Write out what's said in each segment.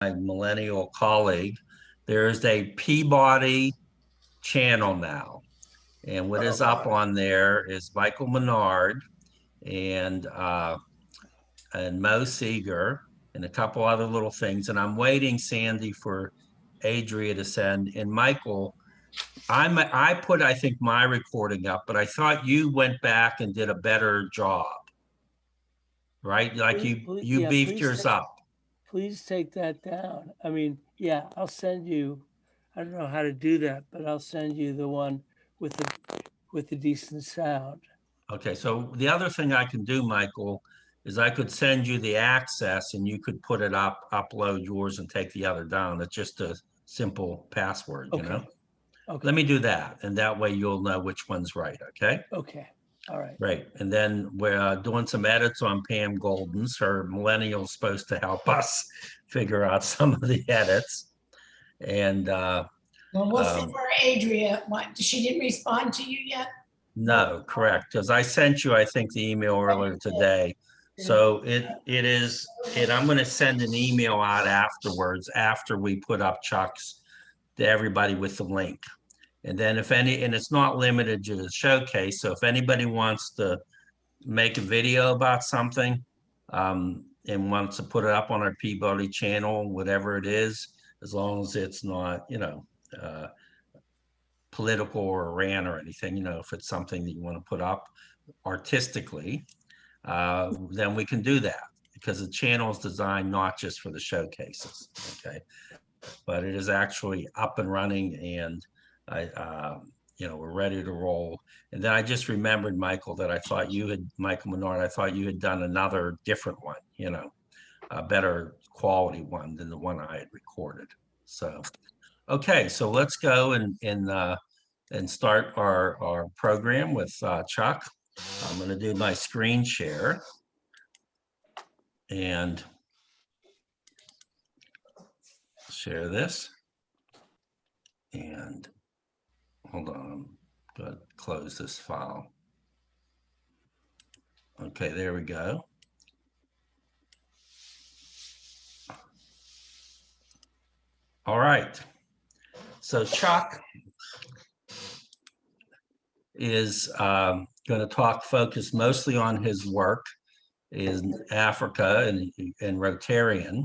my millennial colleague, there's a Peabody channel now. And what Oh is up God. on there is Michael Menard and Mo Seeger and a couple other little things. And I'm waiting, Sandy, for Adria to send. And Michael, I put I think my recording up, but I thought you went back and did a better job, right? Like you Yeah, beefed yours up. please take that down. I mean, yeah, I'll send you. I don't know how to do that, but I'll send you the one with the decent sound. Okay, so the other thing I can do, Michael, is I could send you the access and you could put it up, upload yours and take the other down. It's just a simple password, you know? Okay, Let okay, me do that, and that way you'll know which one's right, okay? okay. All right. Right, and then we're doing some edits on Pam Golden's. Her millennial's supposed to help us figure out some of the edits. And Well, we'll see um, where Adria, what, she didn't respond to you yet? no, correct, because I sent you, I think, the email earlier today. So it is, I'm gonna send an email out afterwards, after we put up Chuck's to everybody with the link. And then if any, and it's not limited to the showcase, so if anybody wants to make a video about something and wants to put it up on our Peabody channel, whatever it is, as long as it's not, uh, political or a rant or anything, if it's something that you want to put up artistically, then we can do that because the channel is designed not just for the showcases, okay? But it is actually up and running, and we're ready to roll. And then I just remembered, Michael, that Michael Menard, I thought you had done another different one, a better quality one than the one I had recorded. So, okay, so let's go and start our program with Chuck. I'm going to do my screen share and share this. And hold on, I'm going to close this file. Okay, there we go. All right. So Chuck is going to focus mostly on his work in Africa and Rotarian,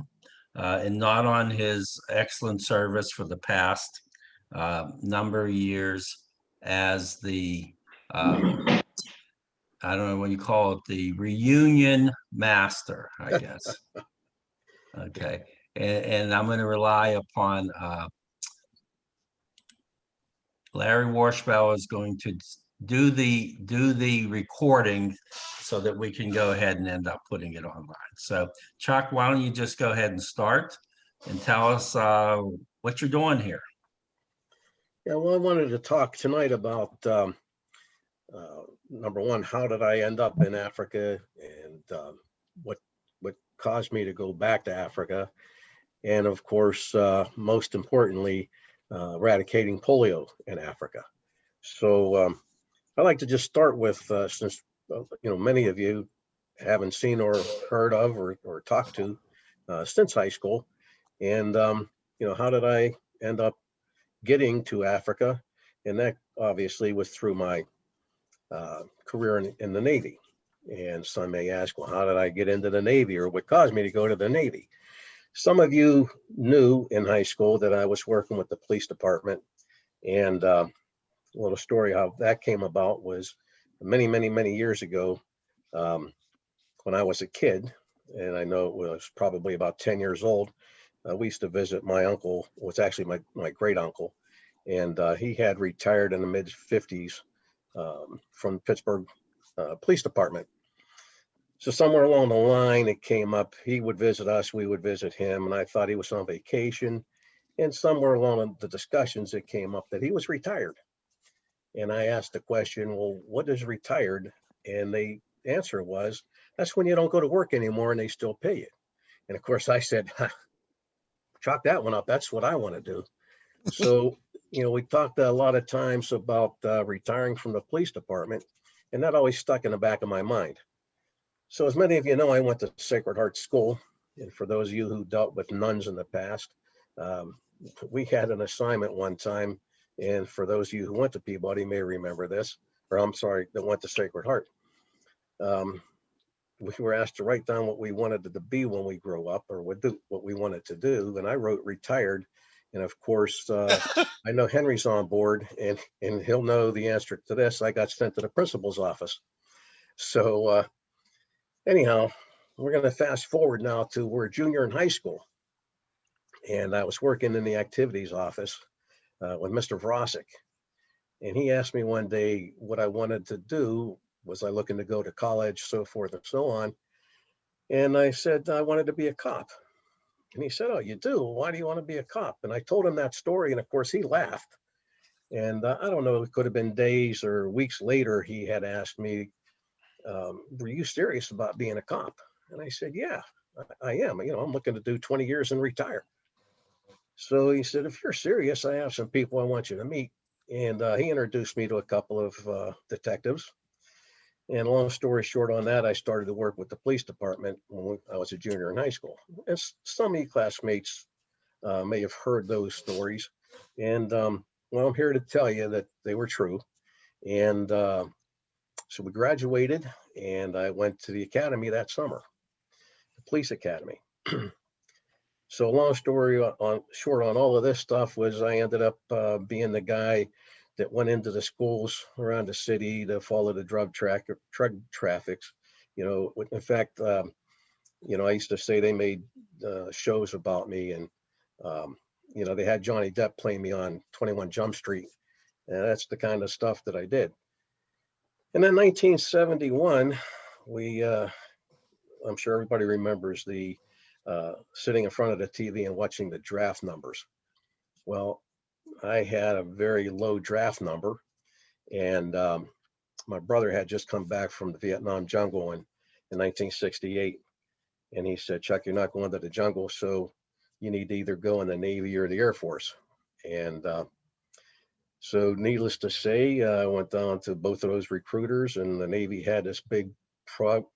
and not on his excellent service for the past number of years as the, I don't know what you call it, the reunion master, I guess. Okay. And I'm going to rely upon Larry Warshbell is going to do the recording so that we can go ahead and end up putting it online. So Chuck, why don't you just go ahead and start and tell us what you're doing here. Yeah, well, I wanted to talk tonight about number one, how did I end up in Africa, and what caused me to go back to Africa, and of course, most importantly, eradicating polio in Africa. So I'd like to just start with, since many of you haven't seen or heard of or talked to since high school, and how did I end up getting to Africa? And that obviously was through my career in the Navy. And some may ask, well, how did I get into the Navy, or what caused me to go to the Navy? Some of you knew in high school that I was working with the police department. And a little story how that came about was many, many, many years ago, when I was a kid, and I know it was probably about 10 years old, we used to visit my uncle, was actually my great uncle, and he had retired in the mid 50s from Pittsburgh Police Department. So somewhere along the line, it came up, he would visit us, we would visit him, and I thought he was on vacation. And somewhere along the discussions, it came up that he was retired. And I asked the question, well, what is retired? And the answer was, that's when you don't go to work anymore and they still pay you. And of course I said, chalk that one up. That's what I want to do. So, we talked a lot of times about retiring from the police department, and that always stuck in the back of my mind. So as many of you know, I went to Sacred Heart School And for those of you who dealt with nuns in the past, we had an assignment one time. And for those of you who went to Peabody may remember this, or I'm sorry, that went to Sacred Heart. We were asked to write down what we wanted to be when we grow up, or what we wanted to do. And I wrote retired. And of course, I know Henry's on board, and he'll know the answer to this. I got sent to the principal's office. So anyhow, we're going to fast forward now to we're a junior in high school. And I was working in the activities office with Mr. Vrosik. And he asked me one day what I wanted to do. Was I looking to go to college, so forth and so on? And I said, I wanted to be a cop. And he said, oh, you do? Why do you want to be a cop? And I told him that story. And of course, he laughed. And I don't know, it could have been days or weeks later, he had asked me, were you serious about being a cop? And I said, yeah, I am. I'm looking to do 20 years and retire. So he said, if you're serious, I have some people I want you to meet. And he introduced me to a couple of detectives. And long story short on that, I started to work with the police department when I was a junior in high school. And some of you classmates may have heard those stories. And well, I'm here to tell you that they were true. And so we graduated, and I went to the academy that summer, the police academy. So long story short on all of this stuff was I ended up being the guy that went into the schools around the city to follow the drug traffics. In fact, I used to say they made shows about me, and they had Johnny Depp playing me on 21 Jump Street, and that's the kind of stuff that I did. And then 1971, I'm sure everybody remembers the sitting in front of the TV and watching the draft numbers. Well, I had a very low draft number, and my brother had just come back from the Vietnam jungle in 1968. And he said, Chuck, you're not going to the jungle, so you need to either go in the Navy or the Air Force. And so needless to say, I went down to both of those recruiters, and the Navy had this big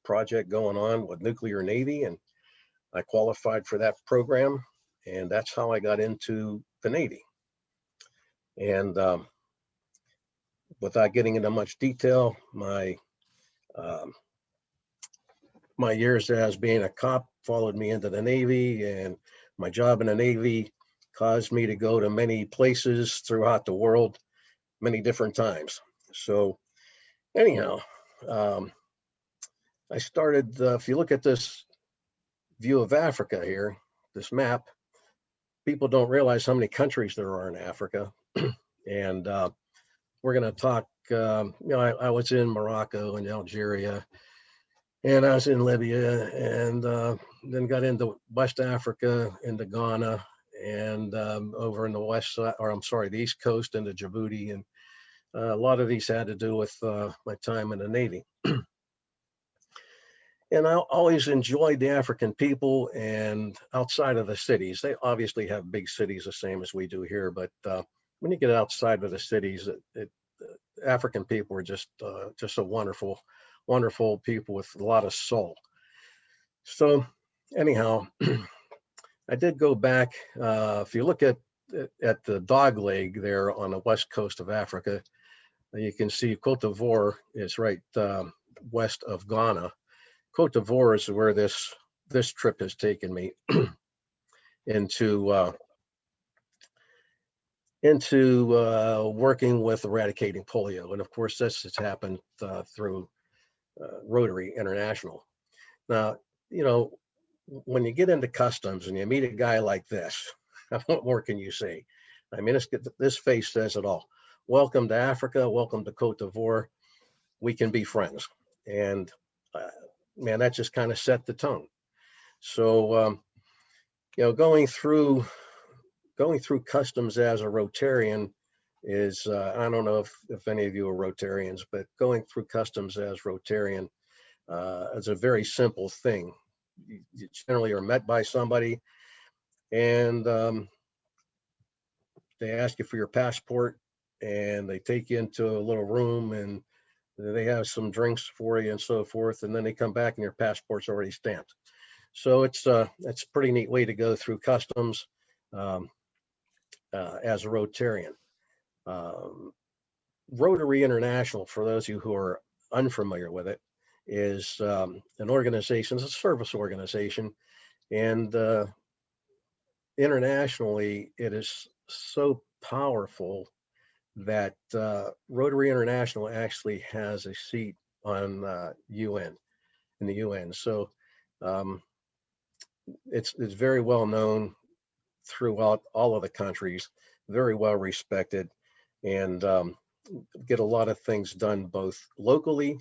project going on with nuclear Navy, and I qualified for that program, and that's how I got into the Navy. And without getting into much detail, my years as being a cop followed me into the Navy, and my job in the Navy caused me to go to many places throughout the world, many different times. So anyhow, I started, if you look at this view of Africa here, this map, people don't realize how many countries there are in Africa. And we're going to talk, I was in Morocco and Algeria, and I was in Libya, and then got into West Africa, into Ghana, and over in the the East Coast into Djibouti. And a lot of these had to do with my time in the Navy. And I always enjoyed the African people, and outside of the cities, they obviously have big cities the same as we do here. But when you get outside of the cities, African people are just a wonderful, wonderful people with a lot of soul. So anyhow, I did go back. If you look at the dog leg there on the west coast of Africa, you can see Cote d'Ivoire is right west of Ghana. Cote d'Ivoire is where this trip has taken me into working with eradicating polio. And of course, this has happened through Rotary International. Now, when you get into customs and you meet a guy like this, what more can you say? I mean, this face says it all. Welcome to Africa. Welcome to Cote d'Ivoire. We can be friends. And man, that just kind of set the tone. So, going through customs as a Rotarian is, I don't know if any of you are Rotarians, but going through customs as Rotarian is a very simple thing. You generally are met by somebody, and they ask you for your passport, and they take you into a little room, and they have some drinks for you and so forth, and then they come back and your passport's already stamped. So it's a pretty neat way to go through customs as a Rotarian. Rotary International, for those of you who are unfamiliar with it, is an organization, it's a service organization, and internationally, it is so powerful that Rotary International actually has a seat on UN, in the UN. So it's very well known throughout all of the countries, very well respected, and get a lot of things done both locally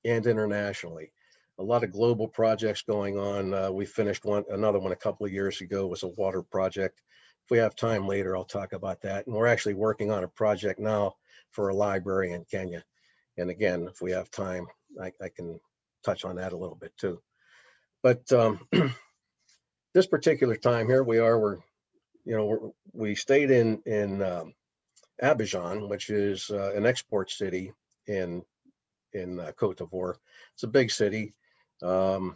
and internationally. A lot of global projects going on. We finished another one a couple of years ago, was a water project. If we have time later, I'll talk about that. And we're actually working on a project now for a library in Kenya. And again, if we have time, I can touch on that a little bit too. But this particular time here, we stayed in Abidjan, which is an export city in Cote d'Ivoire. It's a big city. And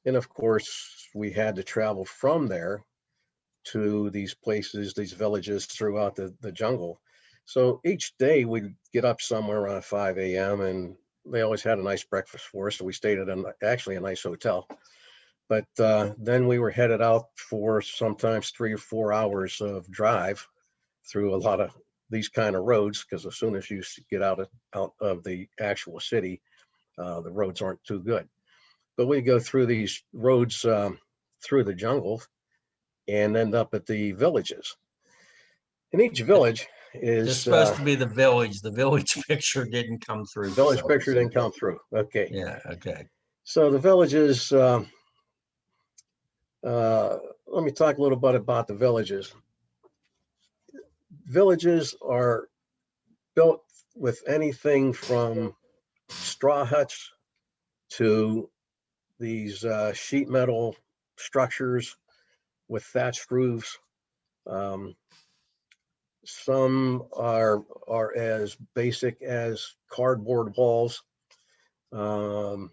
of course, we had to travel from there to these places, these villages throughout the jungle. So each day we'd get up somewhere around 5 a.m. and they always had a nice breakfast for us. So we stayed at actually a nice hotel. But then we were headed out for sometimes 3 or 4 hours of drive through a lot of these kind of roads, because as soon as you get out of the actual city, the roads aren't too good. But we go through these roads through the jungle and end up at the villages. And each village is It's supposed to be the village. The village picture didn't come through. village picture didn't come through. Okay. Yeah, okay. So the villages, let me talk a little bit about the villages. Villages are built with anything from straw huts to these sheet metal structures with thatched roofs. Some are as basic as cardboard walls. Been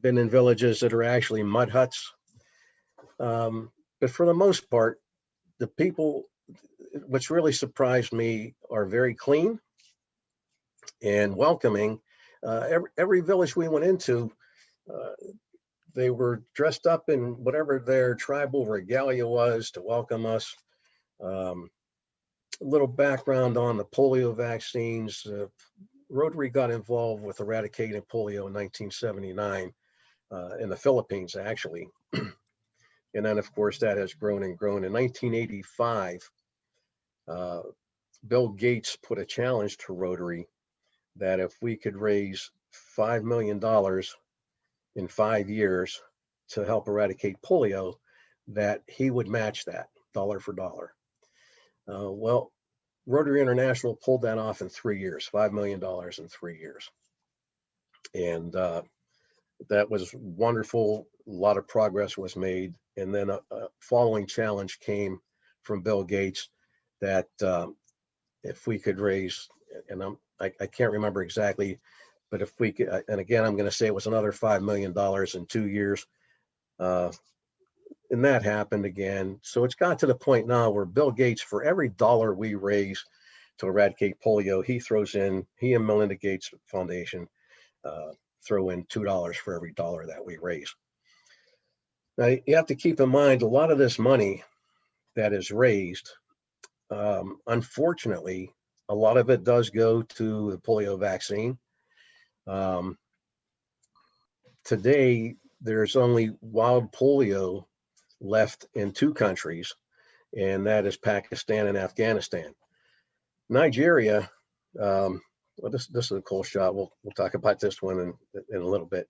in villages that are actually mud huts. But for the most part, the people, what's really surprised me, are very clean and welcoming. Every village we went into, they were dressed up in whatever their tribal regalia was to welcome us. A little background on the polio vaccines. Rotary got involved with eradicating polio in 1979 in the Philippines, actually. And then, of course, that has grown and grown. In 1985, Bill Gates put a challenge to Rotary that if we could raise $5 million in 5 years to help eradicate polio, that he would match that dollar for dollar. Well, Rotary International pulled that off in 3 years, $5 million in 3 years. And that was wonderful. A lot of progress was made. And then a following challenge came from Bill Gates that if we could raise, and I can't remember exactly, but if we could, and again, I'm going to say it was another $5 million in 2 years. And that happened again. So it's got to the point now where Bill Gates, for every dollar we raise to eradicate polio, he and Melinda Gates Foundation throw in $2 for every dollar that we raise. Now, you have to keep in mind, a lot of this money that is raised, unfortunately, a lot of it does go to the polio vaccine. Today, there's only wild polio left in 2 countries, and that is Pakistan and Afghanistan. Nigeria, well, this is a cool shot. We'll talk about this one in a little bit.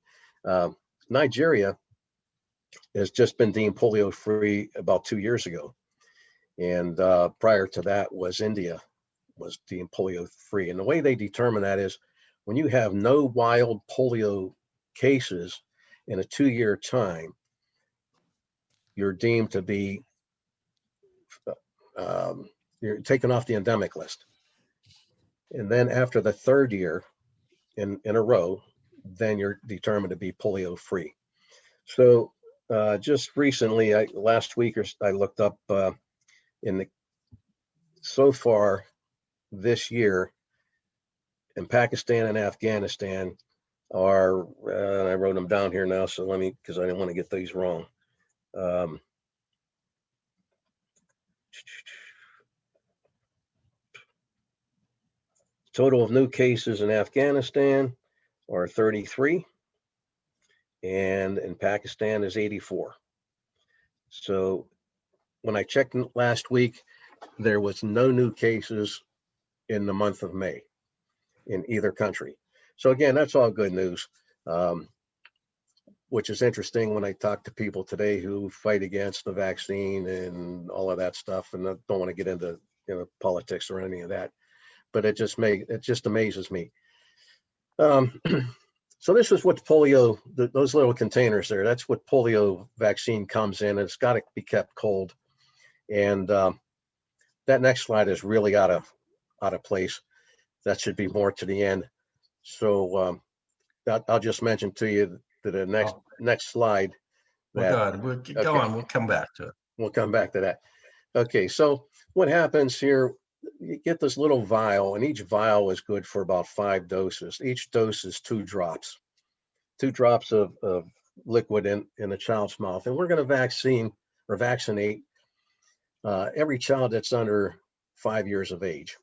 Nigeria has just been deemed polio free about 2 years ago. And prior to that was India was deemed polio free. And the way they determine that is when you have no wild polio cases in a 2-year time, you're deemed to be, you're taken off the endemic list. And then after the 3rd year in a row, then you're determined to be polio free. So just recently, last week I looked up so far this year in Pakistan and Afghanistan are, I wrote them down here now, so because I didn't want to get these wrong. Total of new cases in Afghanistan are 33, and in Pakistan is 84. So when I checked last week, there was no new cases in the month of May in either country. So again, that's all good news, which is interesting when I talk to people today who fight against the vaccine and all of that stuff, and I don't want to get into politics or any of that, but it just amazes me. So this is what polio, those little containers there, that's what polio vaccine comes in. It's got to be kept cold. And that next slide is really out of place. That should be more to the end. So I'll just mention to you that the next slide. Well, good. We'll go on. We'll come back to it. We'll come back to that. Okay, so what happens here, you get this little vial, and each vial is good for about 5 doses. Each dose is 2 drops. 2 drops of liquid in a child's mouth. And we're going to vaccinate every child that's under 5 years of age.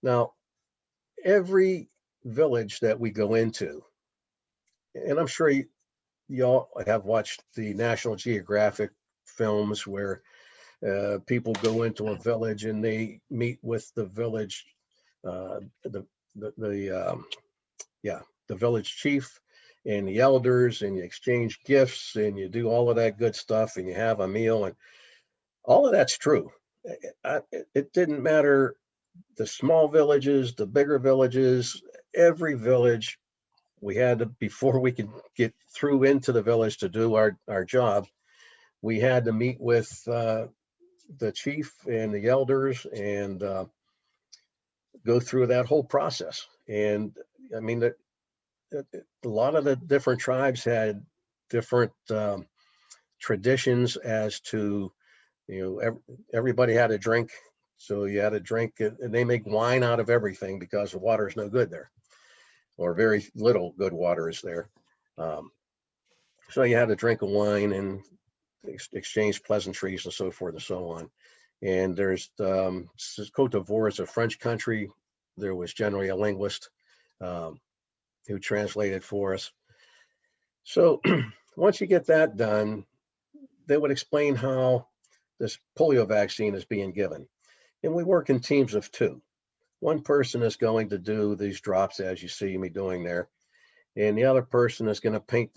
Now, every village that we go into, and I'm sure y'all have watched the National Geographic films where people go into a village and they meet with the village, the village chief and the elders, and you exchange gifts and you do all of that good stuff and you have a meal, and all of that's true. It didn't matter the small villages, the bigger villages, every village we had to, before we could get through into the village to do our job, we had to meet with the chief and the elders and go through that whole process. And I mean, a lot of the different tribes had different traditions as to, everybody had a drink. So you had a drink, and they make wine out of everything because the water is no good there, or very little good water is there. So you had to drink a wine and exchange pleasantries and so forth and so on. And there's Côte d'Ivoire is a French country. There was generally a linguist who translated for us. So once you get that done, they would explain how this polio vaccine is being given. And we work in teams of 2. One person is going to do these drops as you see me doing there. And the other person is going to paint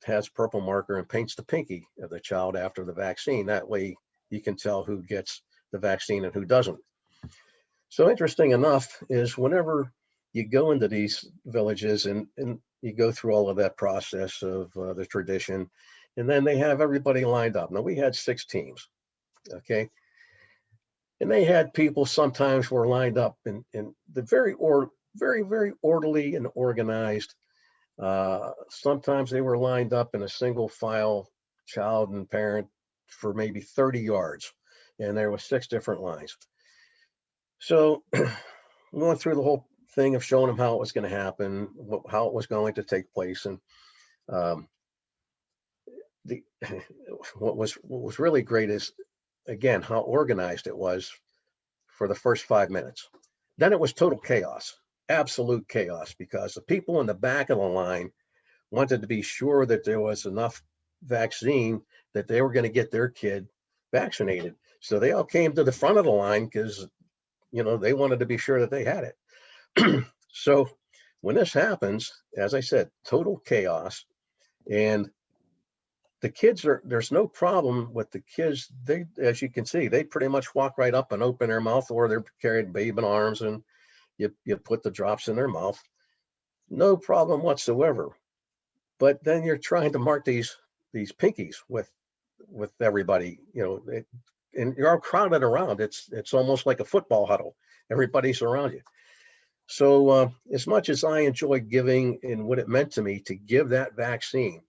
has purple marker and paints the pinky of the child after the vaccine. That way you can tell who gets the vaccine and who doesn't. So interesting enough is whenever you go into these villages and you go through all of that process of the tradition, and then they have everybody lined up. Now we had 6 teams, okay? And they had people sometimes were lined up in the very, very orderly and organized. Sometimes they were lined up in a single file, child and parent, for maybe 30 yards. And there were 6 different lines. So we went through the whole thing of showing them how it was going to happen, how it was going to take place. And what was really great is, again, how organized it was for the first 5 minutes. Then it was total chaos, absolute chaos, because the people in the back of the line wanted to be sure that there was enough vaccine that they were going to get their kid vaccinated. So they all came to the front of the line because, they wanted to be sure that they had it. So when this happens, as I said, total chaos. And the kids there's no problem with the kids. They, as you can see, they pretty much walk right up and open their mouth, or they're carried baby in arms and you put the drops in their mouth. No problem whatsoever. But then you're trying to mark these pinkies with everybody, and you're all crowded around. It's almost like a football huddle. Everybody's around you. So as much as I enjoy giving and what it meant to me to give that vaccine,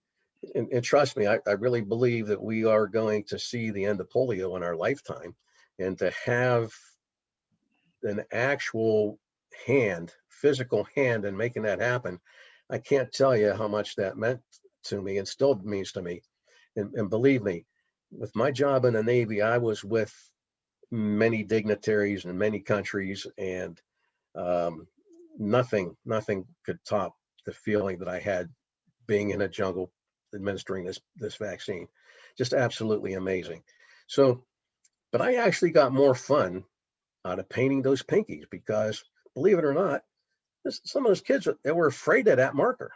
And trust me, I really believe that we are going to see the end of polio in our lifetime. And to have an actual hand, physical hand in making that happen, I can't tell you how much that meant to me and still means to me. And believe me, with my job in the Navy, I was with many dignitaries in many countries, and nothing could top the feeling that I had being in a jungle administering this vaccine. Just absolutely amazing. So, but I actually got more fun out of painting those pinkies because, believe it or not, some of those kids, they were afraid of that marker.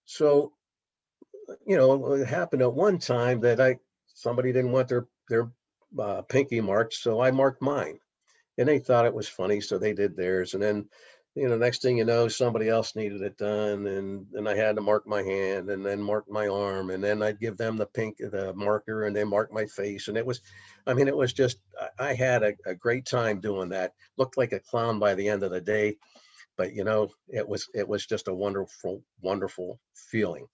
So, it happened at one time that somebody didn't want their pinky marked, so I marked mine, and they thought it was funny, so they did theirs. And then, next thing you know, somebody else needed it done, and I had to mark my hand, and then mark my arm, and then I'd give them the marker, and they mark my face, and it was just, I had a great time doing that. Looked like a clown by the end of the day, but it was just a wonderful feeling.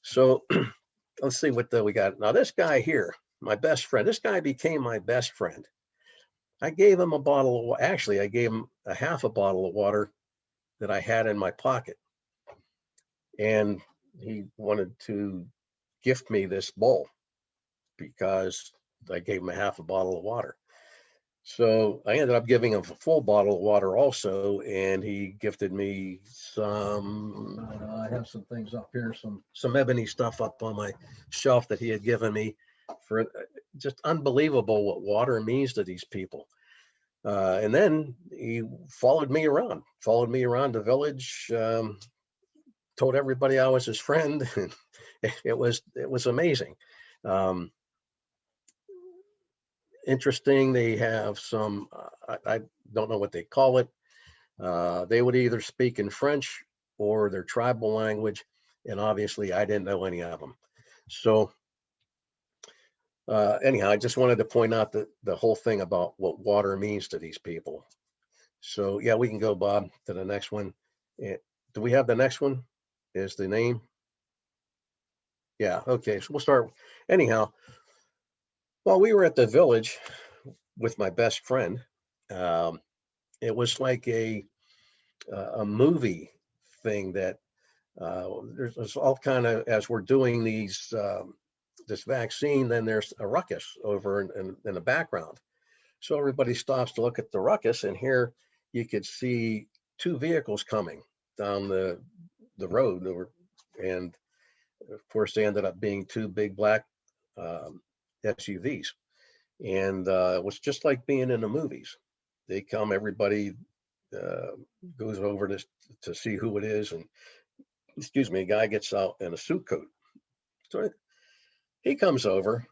So let's see what we got. Now, this guy here, my best friend, this guy became my best friend. I gave him I gave him a half a bottle of water that I had in my pocket. And he wanted to gift me this bowl because I gave him a half a bottle of water. So I ended up giving him a full bottle of water also, and he gifted me some, I have some things up here, some ebony stuff up on my shelf that he had given me for just unbelievable what water means to these people. And then he followed me around the village, told everybody I was his friend. It was amazing. Interesting. They have some, I don't know what they call it. They would either speak in French or their tribal language. And obviously I didn't know any of them. So anyhow, I just wanted to point out the whole thing about what water means to these people. So yeah, we can go, Bob, to the next one. Do we have the next one? Is the name? Yeah, okay, so we'll start. Anyhow, while we were at the village with my best friend, it was like a movie thing that there's all kind of, as we're doing this vaccine, then there's a ruckus over in the background. So everybody stops to look at the ruckus, and here you could see two vehicles coming down the road, and of course they ended up being two big black SUVs, and it was just like being in the movies. They come, everybody goes over to see who it is, and excuse me, a guy gets out in a suit coat. So he comes over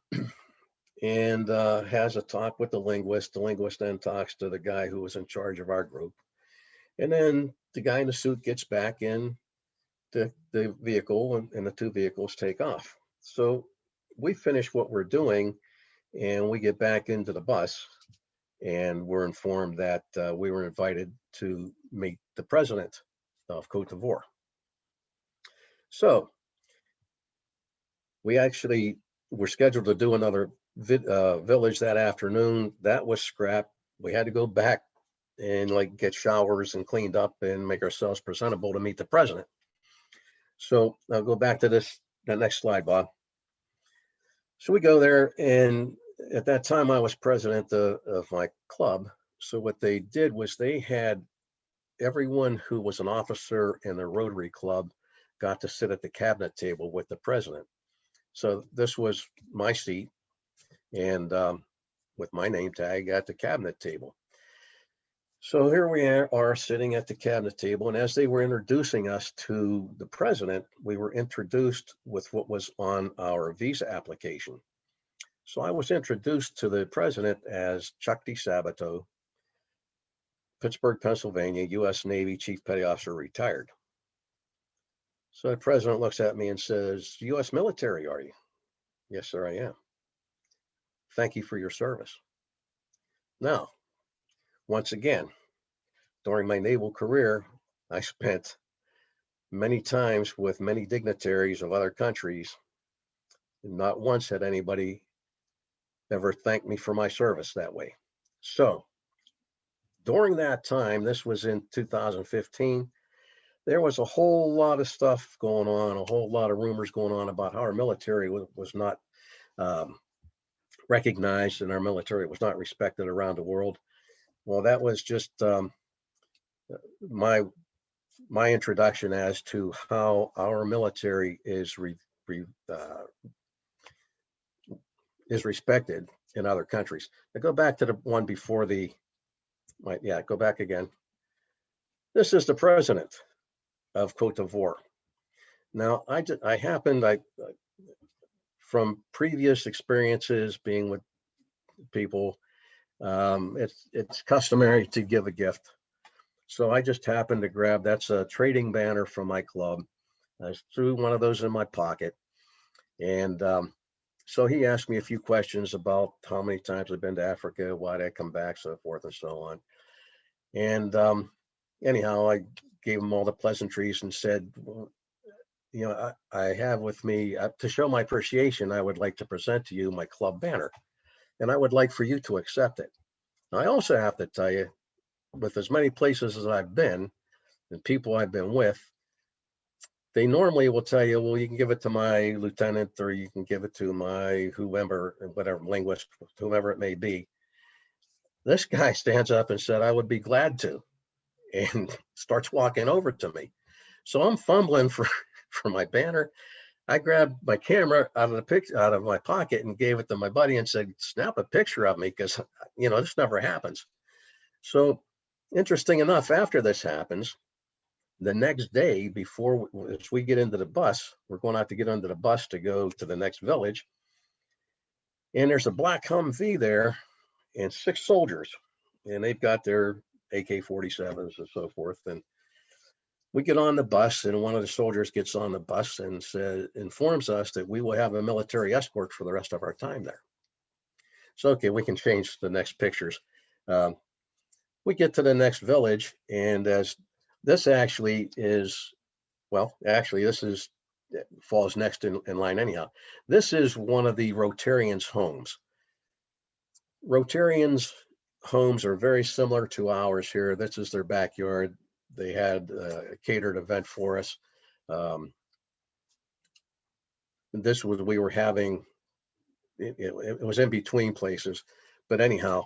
and has a talk with the linguist. The linguist then talks to the guy who was in charge of our group. And then the guy in the suit gets back in the vehicle, and the two vehicles take off. So we finish what we're doing and we get back into the bus, and we're informed that we were invited to meet the president of Cote d'Ivoire. So we actually were scheduled to do another village that afternoon. That was scrapped. We had to go back and get showers and cleaned up and make ourselves presentable to meet the president. So I'll go back to the next slide, Bob. So we go there, and at that time I was president of my club. So what they did was they had everyone who was an officer in the Rotary Club got to sit at the cabinet table with the president. So this was my seat, and with my name tag at the cabinet table. So here we are sitting at the cabinet table, and as they were introducing us to the president, we were introduced with what was on our visa application. So I was introduced to the president as Chuck DeSabato, Pittsburgh, Pennsylvania, U.S. Navy Chief Petty Officer, retired. So the president looks at me and says, "U.S. military, are you?" "Yes, sir, I am." "Thank you for your service." Now, once again, during my naval career, I spent many times with many dignitaries of other countries. Not once had anybody ever thanked me for my service that way. So during that time, this was in 2015, there was a whole lot of stuff going on, a whole lot of rumors going on about how our military was not recognized and our military was not respected around the world. Well, that was just my introduction as to how our military is respected in other countries. Now go back to the one before go back again. This is the president of Cote d'Ivoire. Now, from previous experiences being with people, it's customary to give a gift. So I just happened to grab, that's a trading banner from my club. I threw one of those in my pocket. And so he asked me a few questions about how many times I've been to Africa, why did I come back, so forth and so on. And anyhow, I gave him all the pleasantries and said, well, you know, I have with me, to show my appreciation, I would like to present to you my club banner, and I would like for you to accept it. I also have to tell you, with as many places as I've been and people I've been with, they normally will tell you, well, you can give it to my lieutenant, or you can give it to my whoever, whatever linguist, whomever it may be. This guy stands up and said, I would be glad to, and starts walking over to me. So I'm fumbling for my banner. I grabbed my camera out of my pocket and gave it to my buddy and said, snap a picture of me, because, you know, this never happens. So interesting enough, after this happens, the next day, as we get into the bus, we're going to have to get under the bus to go to the next village. And there's a black Humvee there and 6 soldiers, and they've got their AK-47s and so forth. And we get on the bus, and one of the soldiers gets on the bus and informs us that we will have a military escort for the rest of our time there. So, okay, we can change the next pictures. We get to the next village, and as this actually is, well, actually, falls next in line anyhow. This is one of the Rotarians' homes. Rotarians' homes are very similar to ours here. This is their backyard. They had a catered event for us. We were having, it was in between places. But anyhow,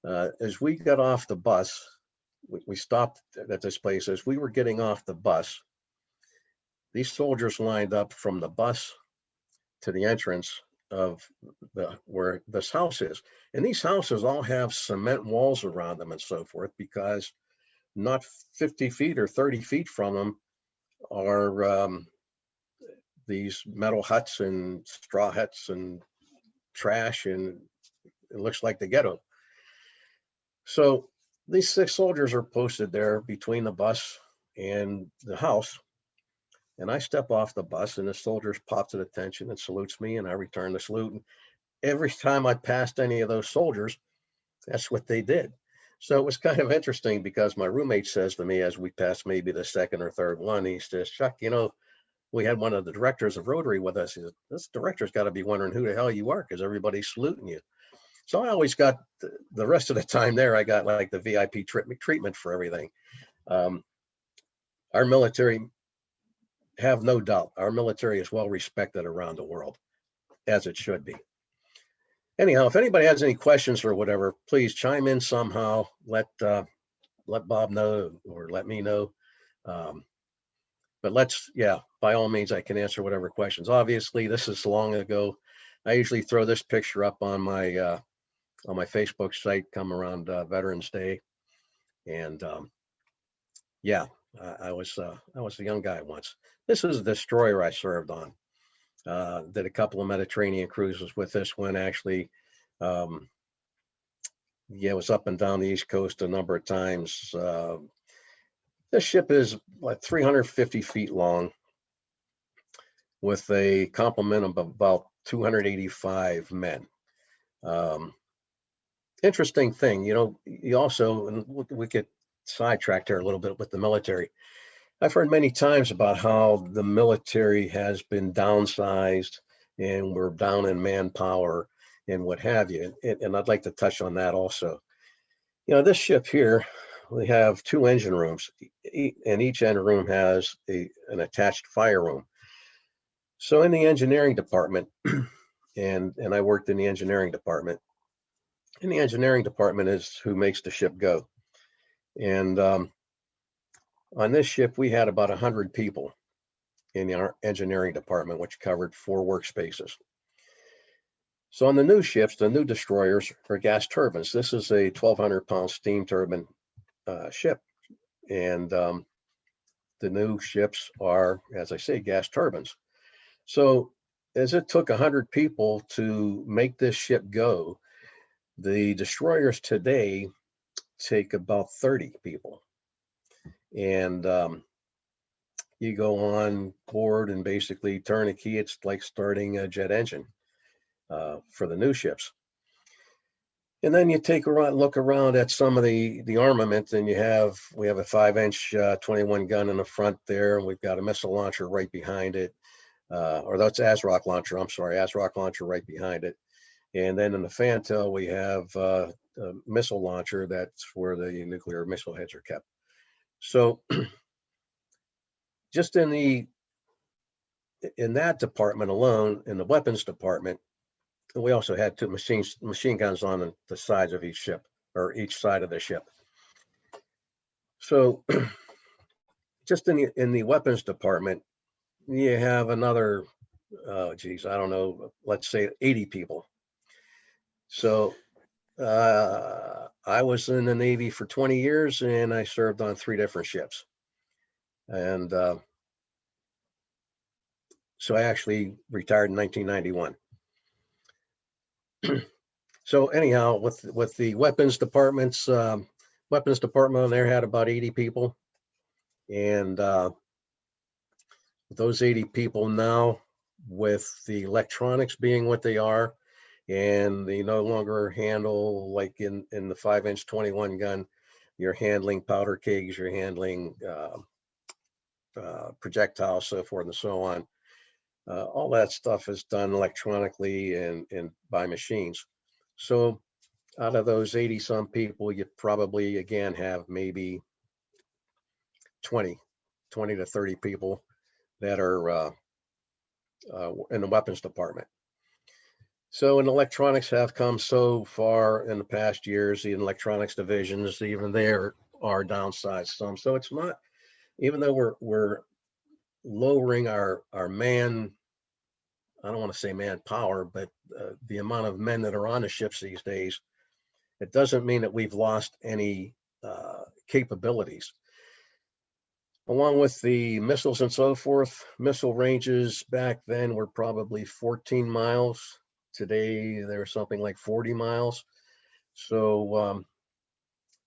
as we got off the bus, we stopped at this place. As we were getting off the bus, these soldiers lined up from the bus to the entrance of where this house is. And these houses all have cement walls around them and so forth, because not 50 feet or 30 feet from them are these metal huts and straw huts and trash, and it looks like the ghetto. So these 6 soldiers are posted there between the bus and the house. And I step off the bus, and the soldiers pops at attention and salutes me, and I return the salute. And every time I passed any of those soldiers, that's what they did. So it was kind of interesting, because my roommate says to me, as we passed maybe the second or third one, he says, Chuck, you know, we had one of the directors of Rotary with us. He said, this director's got to be wondering who the hell you are, because everybody's saluting you. So I always got the rest of the time there, I got like the VIP treatment for everything. Our military, have no doubt, our military is well respected around the world, as it should be. Anyhow, if anybody has any questions or whatever, please chime in somehow. Let Bob know, or let me know. But by all means, I can answer whatever questions. Obviously, this is long ago. I usually throw this picture up on my Facebook site come around Veterans Day. And I was a young guy once. This is a destroyer I served on. Did a couple of Mediterranean cruises with this one, actually. It was up and down the East Coast a number of times. This ship is like 350 feet long, with a complement of about 285 men. Interesting thing, you know, you also, and we get sidetracked here a little bit with the military. I've heard many times about how the military has been downsized and we're down in manpower and what have you. And I'd like to touch on that also. You know, this ship here, we have 2 engine rooms, and each engine room has an attached fire room. So in the engineering department, and I worked in the engineering department. In the engineering department is who makes the ship go. And on this ship, we had about 100 people in our engineering department, which covered 4 workspaces. So on the new ships, the new destroyers are gas turbines. This is a 1,200-pound steam turbine ship. And the new ships are, as I say, gas turbines. So as it took 100 people to make this ship go, the destroyers today take about 30 people. And you go on board and basically turn a key. It's like starting a jet engine for the new ships. And then you take a look around at some of the armament, and we have a 5-inch 21 gun in the front there, and we've got a missile launcher right behind it, or that's ASROC launcher. I'm sorry, ASROC launcher right behind it. And then in the fantail, we have a missile launcher. That's where the nuclear missile heads are kept. So just in that department alone, in the weapons department, we also had 2 machine guns on the sides of each ship, or each side of the ship. So just in the weapons department, you have another, I don't know, let's say 80 people. So I was in the Navy for 20 years, and I served on 3 different ships. And so I actually retired in 1991. So anyhow, with the weapons departments, weapons department on there had about 80 people. And those 80 people now, with the electronics being what they are, and they no longer handle, like in the 5-inch 21 gun, you're handling powder kegs, you're handling projectiles, so forth and so on. All that stuff is done electronically and by machines. So out of those 80 some people, you probably again have maybe 20 to 30 people that are in the weapons department. So in electronics have come so far in the past years, the electronics divisions, even there are downsized some. So it's not, even though we're lowering our man, I don't want to say manpower, but the amount of men that are on the ships these days, it doesn't mean that we've lost any capabilities. Along with the missiles and so forth, missile ranges back then were probably 14 miles. Today, they're something like 40 miles. So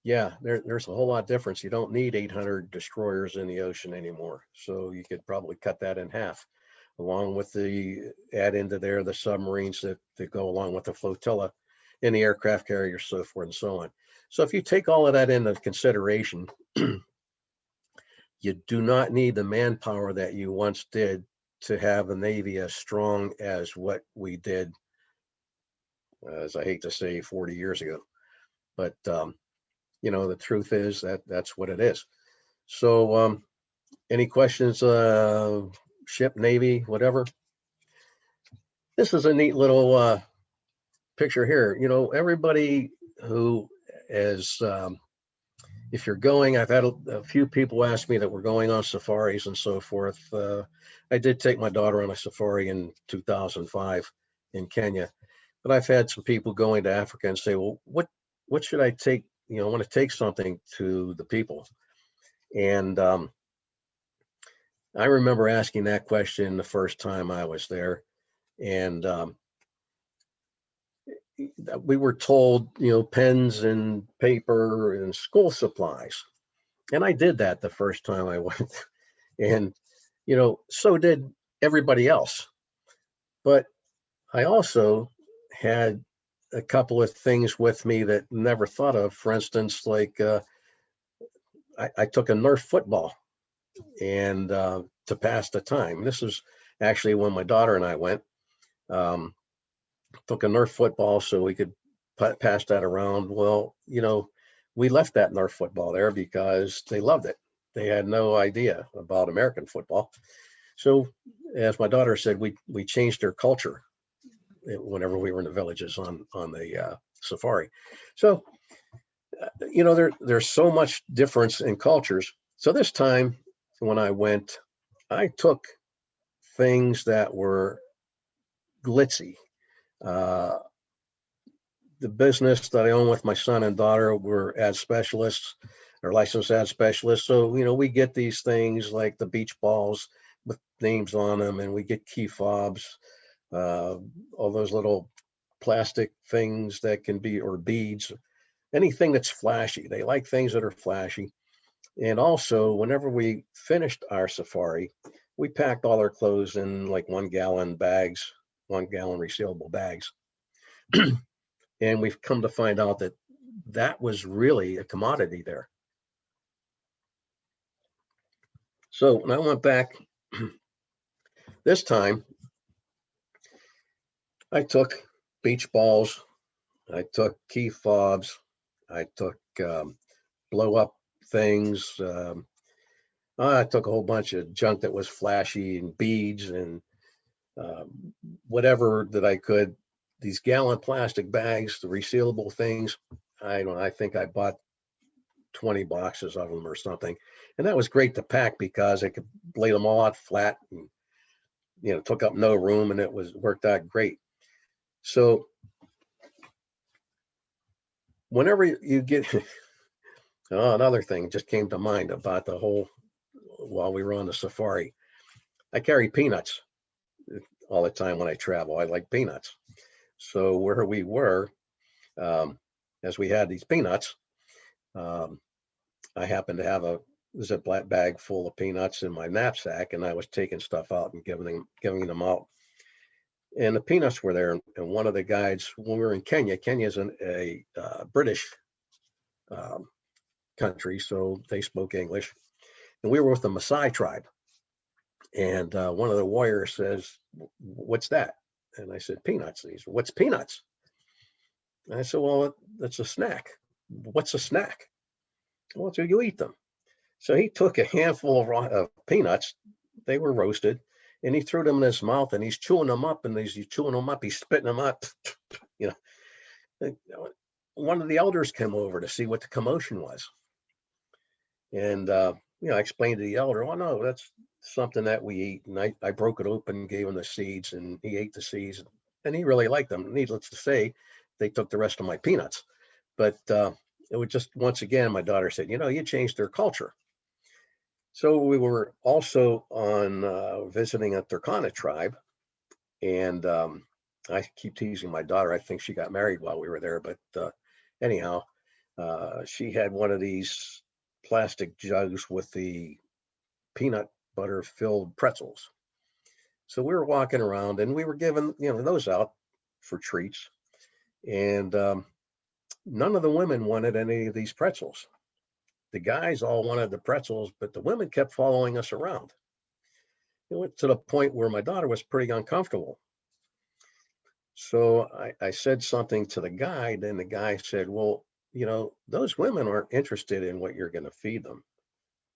yeah, there's a whole lot of difference. You don't need 800 destroyers in the ocean anymore. So you could probably cut that in half, along with add into there the submarines that go along with the flotilla and the aircraft carriers, so forth and so on. So if you take all of that into consideration, you do not need the manpower that you once did to have a Navy as strong as what we did, as I hate to say, 40 years ago. But, you know, the truth is that's what it is. So any questions, ship, Navy, whatever? This is a neat little picture here. You know, everybody who is, if you're going, I've had a few people ask me that we're going on safaris and so forth. I did take my daughter on a safari in 2005 in Kenya, but I've had some people going to Africa and say, well, what should I take? You know, I want to take something to the people. And I remember asking that question the first time I was there. And we were told, you know, pens and paper and school supplies. And I did that the first time I went. And, you know, so did everybody else. But I also had a couple of things with me that never thought of. For instance, like I took a Nerf football and to pass the time. This is actually when my daughter and I went. Took a Nerf football so we could pass that around. Well, we left that Nerf football there because they loved it. They had no idea about American football. So, as my daughter said, we changed their culture whenever we were in the villages on the safari. So, there's so much difference in cultures. So this time when I went, I took things that were glitzy. The business that I own with my son and daughter, we're ad specialists or licensed ad specialists. So, we get these things like the beach balls with names on them, and we get key fobs, all those little plastic things that can be, or beads, anything that's flashy. They like things that are flashy. And also, whenever we finished our safari, we packed all our clothes in like 1 gallon bags, 1 gallon resealable bags. And we've come to find out that that was really a commodity there. So when I went back this time, I took beach balls, I took key fobs, I took blow up things. I took a whole bunch of junk that was flashy and beads and whatever that I could. These gallon plastic bags, the resealable things. I think I bought 20 boxes of them or something. And that was great to pack because I could lay them all out flat and, took up no room, and worked out great. So whenever you get, another thing just came to mind about while we were on the safari, I carry peanuts all the time when I travel. I like peanuts. So where we were, as we had these peanuts, I happened to have a Ziploc bag full of peanuts in my knapsack, and I was taking stuff out and giving them out. And the peanuts were there. And one of the guides, when we were in Kenya, Kenya's a British country, so they spoke English. And we were with the Maasai tribe. And one of the warriors says, "What's that?" And I said, "Peanuts." And he said, "What's peanuts?" And I said, "Well, that's a snack." "What's a snack?" "Well, so you eat them." So he took a handful of peanuts. They were roasted, and he threw them in his mouth, and he's chewing them up, and he's chewing them up, he's spitting them up. One of the elders came over to see what the commotion was. And, I explained to the elder, "Oh, no, that's something that we eat." And I broke it open and gave him the seeds, and he ate the seeds, and he really liked them. Needless to say, they took the rest of my peanuts. But it was just, once again, my daughter said, "You changed their culture." So we were also on visiting a Turkana tribe. And I keep teasing my daughter. I think she got married while we were there. But anyhow, she had one of these plastic jugs with the peanut butter filled pretzels. So we were walking around, and we were giving those out for treats. And none of the women wanted any of these pretzels. The guys all wanted the pretzels, but the women kept following us around. It went to the point where my daughter was pretty uncomfortable. So I said something to the guide, and the guy said, "Well, those women aren't interested in what you're going to feed them.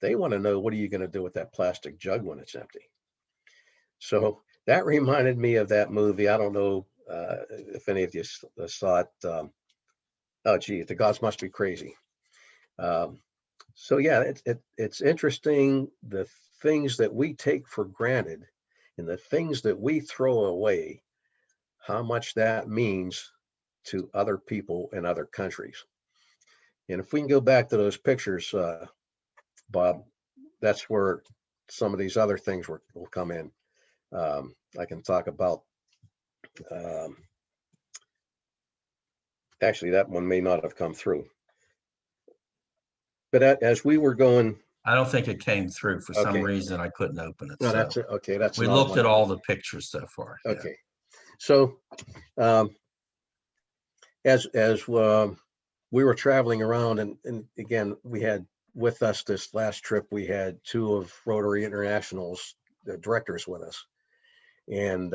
They want to know, what are you going to do with that plastic jug when it's empty?" So that reminded me of that movie. I don't know if any of you saw it. Oh, gee, The Gods Must Be Crazy. So yeah, it's interesting, the things that we take for granted and the things that we throw away, how much that means to other people in other countries. And if we can go back to those pictures, Bob, that's where some of these other things will come in. I can talk about, actually, that one may not have come through. But as we were going, I don't think it came through. For some Okay. reason, I couldn't open it. no, So that's it. Okay, that's we another looked one. at all the pictures so far. Yeah. Okay, so as we were traveling around, and again, we had with us this last trip, we had two of Rotary International's directors with us. And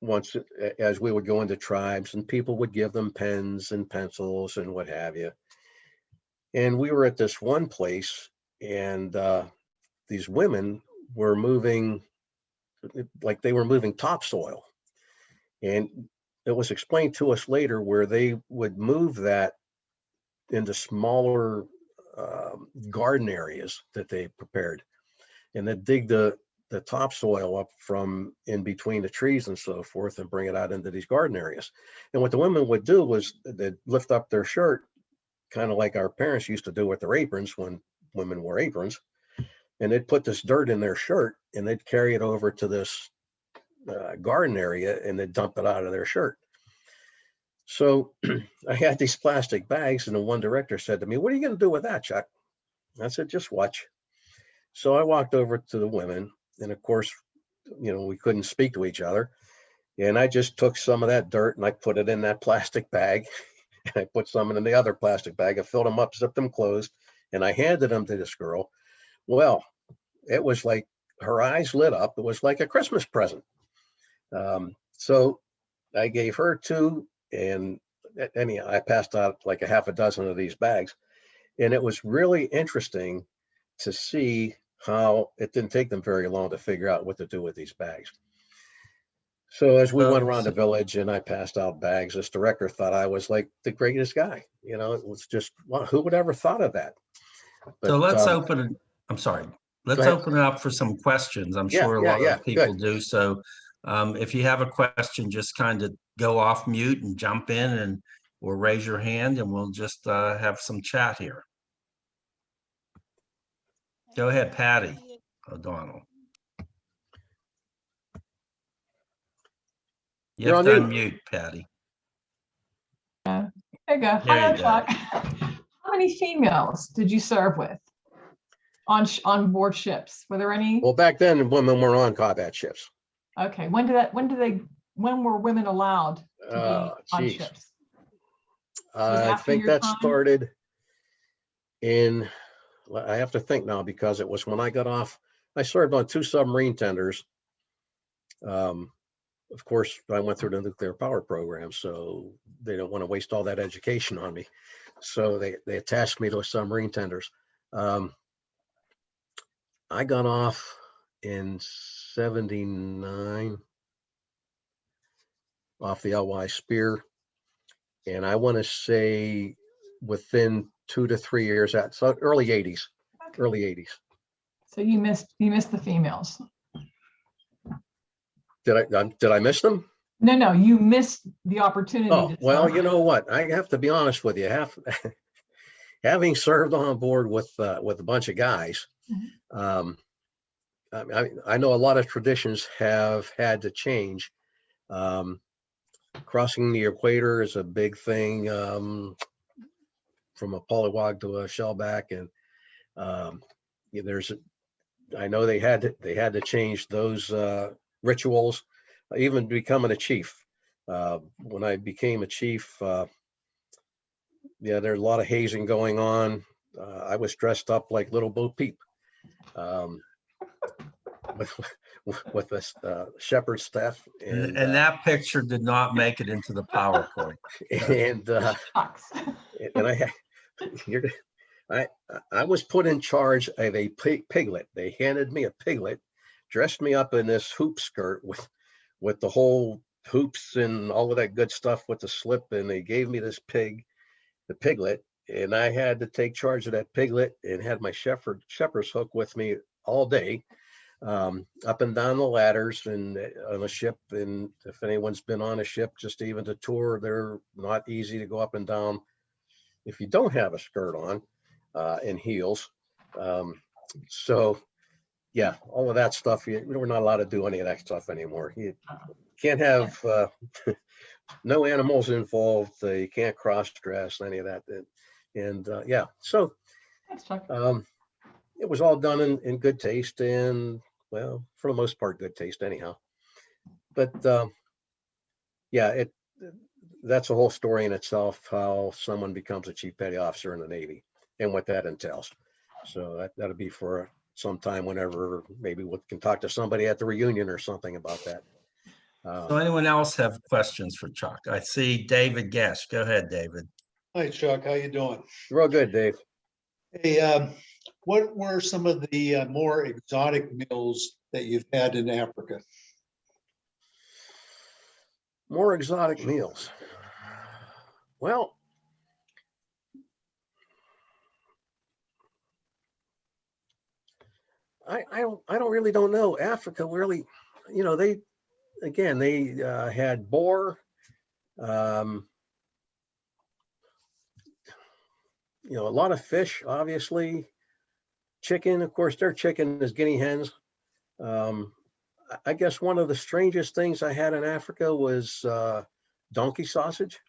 once, as we would go into tribes, and people would give them pens and pencils and what have you. And we were at this one place, and these women were moving, like they were moving topsoil. And it was explained to us later where they would move that into smaller garden areas that they prepared, and then dig the topsoil up from in between the trees and so forth and bring it out into these garden areas. And what the women would do was they'd lift up their shirt, kind of like our parents used to do with their aprons when women wore aprons, and they'd put this dirt in their shirt and they'd carry it over to this garden area and they'd dump it out of their shirt. So I had these plastic bags, and the one director said to me, "What are you going to do with that, Chuck?" I said, "Just watch." So I walked over to the women, and of course, we couldn't speak to each other. And I just took some of that dirt and I put it in that plastic bag. And I put some in the other plastic bag. I filled them up, zipped them closed, and I handed them to this girl. Well, it was like her eyes lit up. It was like a Christmas present. So I gave her two, and anyhow, I passed out like a half a dozen of these bags. And it was really interesting to see how it didn't take them very long to figure out what to do with these bags. So as we went around the village and I passed out bags, this director thought I was like the greatest guy. It was just, wow, who would ever thought of that? So But, let's open it. I'm sorry. Let's ahead. open it up for some questions. I'm Yeah, sure a yeah, lot yeah, of people good. do. So if you have a question, just kind of go off mute and jump in, or raise your hand, and we'll just have some chat here. Go ahead, Patty O'Donnell. You have to unmute, Patty. There you go. There Hi, you go. Chuck. How many females did you serve with on board ships? Were there any? Well, back then women were on combat ships. Okay. When were women allowed to be on ships? I think your that time? started in, I have to think now, because it was when I got off. I served on 2 submarine tenders. Of course, I went through the nuclear power program, so they don't want to waste all that education on me. So they attached me to a submarine tenders. I got off in 79 off the LY Spear. And I want to say within 2 to 3 years, so early 80s, Okay. early 80s. So you missed the females. Did I miss them? No, you missed the opportunity. Oh, to well, serve. you know what? I have to be honest with you. Having served on board with a bunch of guys, I know a lot of traditions have had to change. Crossing the equator is a big thing, from a polywog to a shellback, and I know they had to change those rituals. Even becoming a chief. When I became a chief, there's a lot of hazing going on. I was dressed up like Little Bo Peep, with this shepherd staff, And that picture did not make it into the PowerPoint. I was put in charge of a piglet. They handed me a piglet, dressed me up in this hoop skirt with the whole hoops and all of that good stuff with the slip, and they gave me this the piglet, and I had to take charge of that piglet and had my shepherd's hook with me all day, up and down the ladders and on a ship. And if anyone's been on a ship, just even to tour, they're not easy to go up and down if you don't have a skirt on and heels. So yeah, all of that stuff, we're not allowed to do any of that stuff anymore. You can't have no animals involved. You can't cross dress, any of that. And yeah, so Thanks, Chuck. it was all done in good taste, and well, for the most part, good taste anyhow. But yeah, that's a whole story in itself, how someone becomes a chief petty officer in the Navy. and what that entails. So that'll be for some time whenever maybe we can talk to somebody at the reunion or something about that. So anyone else have questions for Chuck? I see David Guest. Go ahead, David. Hi, Chuck. How you doing? Real good, Dave. Hey, what were some of the more exotic meals that you've had in Africa? More exotic meals. Well, I don't really don't know. Africa really, they had boar, a lot of fish, obviously, chicken. Of course, their chicken is guinea hens. I guess one of the strangest things I had in Africa was donkey sausage,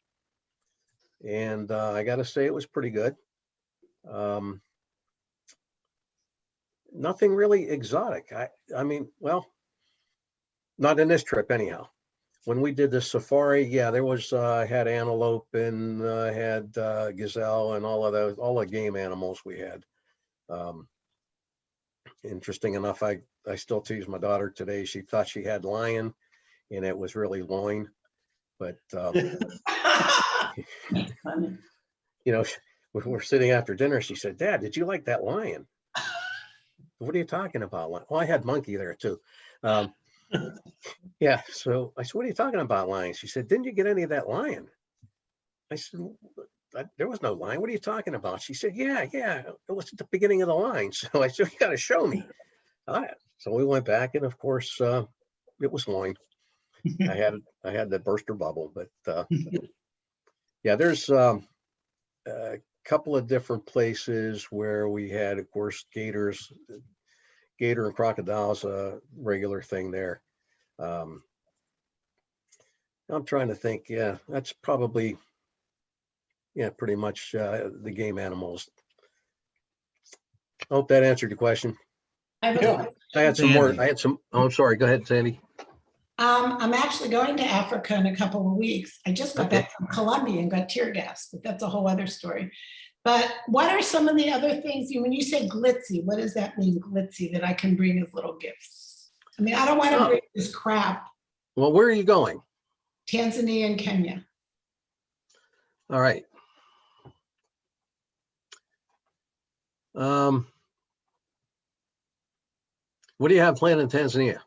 and I got to say it was pretty good. Nothing really exotic. I mean, well, not in this trip anyhow. When we did the safari, yeah, there was had antelope and had gazelle and all of those, all the game animals we had. Interesting enough, I still tease my daughter today. She thought she had lion, and it was really loin. But Funny. we're sitting after dinner. She said, "Dad, did you like that lion?" What are you talking about? Well, I had monkey there too. Yeah. So I said, "What are you talking about, lion?" She said, "Didn't you get any of that lion?" I said, "There was no lion. What are you talking about?" She said, yeah, it was at the beginning of the line." So I said, "You got to show me." All right. So we went back, and of course, it was loin. I had the burster bubble, but yeah, there's a couple of different places where we had, of course, gator and crocodiles, a regular thing there. I'm trying to think. Yeah, that's probably, pretty much the game animals. I hope that answered your question. I have a Yeah. question. I had some more. Sandy. Oh, I'm sorry. Go ahead, Sandy. I'm actually going to Africa in a couple of weeks. I just got Okay. back from Colombia and got tear gas, but that's a whole other story. But what are some of the other things, when you say glitzy, what does that mean, glitzy, that I can bring as little gifts? I mean, I don't want to Oh. bring this crap, Well, where are you going? Tanzania and Kenya. All right. What do you have planned in Tanzania?